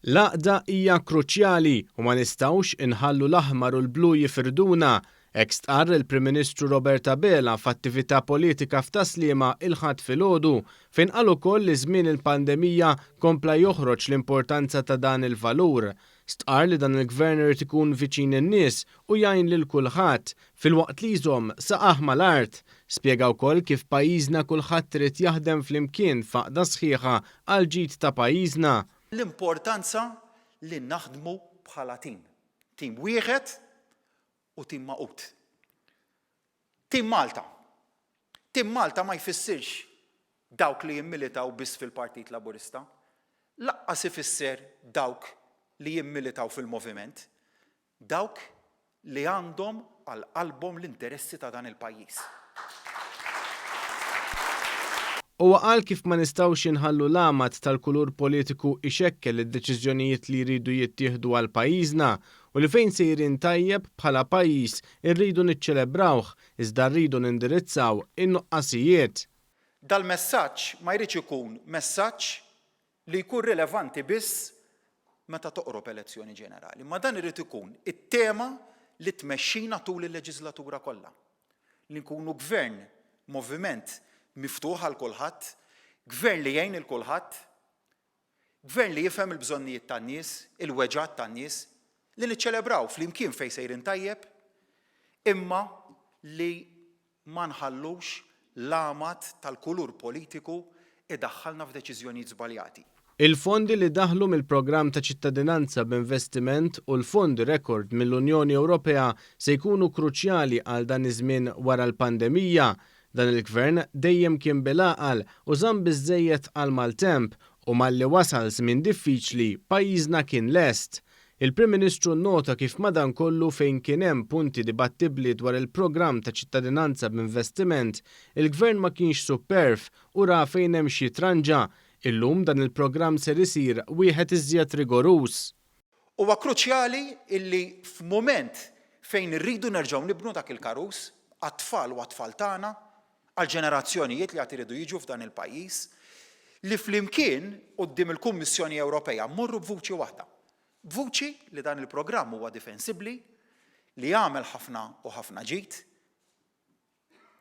L-għaqda hija kruċjali u ma nistgħux inħallu l-aħmar u l-blu jifirduna, hekk stqarr il-Prim Ministru Robert Abela f'attività politika f'Taslima il-ħadd filgħodu fejn qal ukoll li żmien il-pandemija kompla joħroġ l-importanza ta' dan il-valur. Stqarr li dan il-Gvern irid ikun viċin in-nies u jgħin lil kulħadd filwaqt li jżomm saqajh mal-art. Spjega wkoll kif pajjiżna kulħadd irid jaħdem flimkien f'għaqda sħiħa għal ġid ta' pajjiżna. L-importanza li naħdmu bħala tim. Tim wieħed u tim maqut. Tim Malta. Tim Malta ma jfissirx dawk li jimmilitaw biss fil-Partit Laburista. Laqqas ifisser dawk li jimmilitaw fil-moviment. Dawk li għandhom għal qalbhom l-interessi ta' dan il-pajjiż. Huwa qal kif ma nistgħux inħallu l-amat tal-kulur politiku ixekkel id-deċiżjonijiet li jridu jittieħdu għal pajjiżna u li fejn sejrin tajjeb bħala pajjiż irridu niċċelebrawh iżda rridu nindirizzaw in-nuqqasijiet. Dal-messaġġ ma jridx ikun messaġġ li jkun rilevanti biss meta toqrob elezzjoni ġenerali. Ma dan irid ikun it-tema li tmexxina tul il-leġislatura kollha. Li nkunu gvern, moviment miftuħ għal kulħadd, gvern li jgħin il-kulħadd, gvern li jifhem il-bżonnijiet tan-nies, il-weġgħat tan-nies, li niċċelebraw flimkien fejn sejrin tajjeb, imma li ma nħallux l-amat tal-kulur politiku idaħħalna f'deċiżjonijiet żbaljati. Il-fondi li daħlu mill-programm ta' ċittadinanza b'investiment u l-fondi rekord mill-Unjoni Ewropea se jkunu kruċjali għal dan iż-żmien wara l-pandemija. Dan il-Gvern dejjem kien bil-għaqal u żamm biżżejjed għal maltemp u malli wasal żmien diffiċli pajjiżna kien lest. Il-Prim Ministru nnota kif madankollu fejn kien hemm punti dibattibbli dwar il-programm ta' ċittadinanza b'investiment, il-Gvern ma kienx superf u ra fejn hemm xi tranġa. Illum dan il-programm ser isir wieħed iżjed rigorus. Huwa kruċjali illi f'mument fejn irridu nerġgħu nibnu dak il-karus għat-tfal u għat-tfal tagħna għal ġenerazzjonijiet li għad iridu jiġu f'dan il-pajjiż, li flimkien quddiem il-Kummissjoni Ewropea mmorru b'vuċi waħda. B'vuċi li dan il-programm huwa difensibbli, li jagħmel ħafna u ħafna ġid,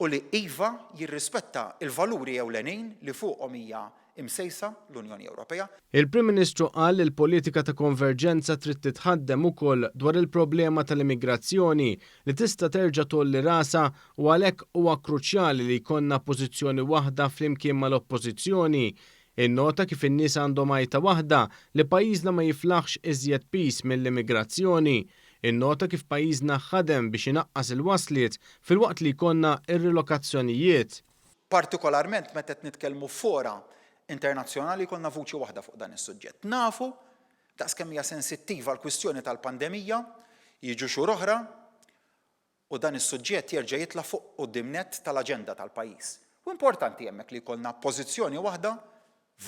u li iva jirrispetta il-valuri ewlenin li fuqhom hija imsejsa l-Unjoni Ewropea. Il-Prim Ministru qal li l-politika ta' konverġenza trid titħaddem ukoll dwar il-problema tal-immigrazzjoni li tista' terġa' tolli rasa u għalhekk huwa kruċjali li jkollna pożizzjoni waħda flimkien mal-oppożizzjoni. Innota kif in-nies għandhom għajta waħda li pajjiżna ma jiflaħx iżjed pis mill-immigrazzjoni. Innota kif pajjiżna ħadem biex inaqqas il-wasliet filwaqt li jkollna ir-rilokazzjonijiet. Partikolarment meta qed nitkellmu fora internazzjonali konna vuċi waħda fuq dan is-suġġett. Nafu daqskemm hija sensittiva l-kwistjoni tal-pandemija, jiġu xhur oħra u dan is-suġġett jerġa' jitla' fuq quddiem-nett tal-aġenda tal-pajjiż. U importanti hemmhekk li jkollna pożizzjoni waħda,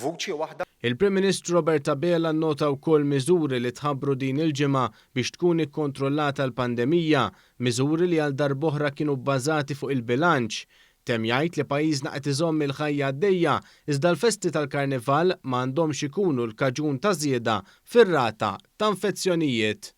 vuċi waħda. Il-Prim Ministru Robert Abela nnota wkoll miżuri li tħabbru din il-ġimgħa biex tkun ikkontrollata l-pandemija, miżuri li għal darb'oħra kienu bbażati fuq il-bilanċ. Tem jgħid li pajjiżna qed iżomm il-ħajja għaddejja iżda l-festi tal-Karnival m'għandhomx ikunu l-kaġun ta' żieda fir-rata ta' infezzjonijiet.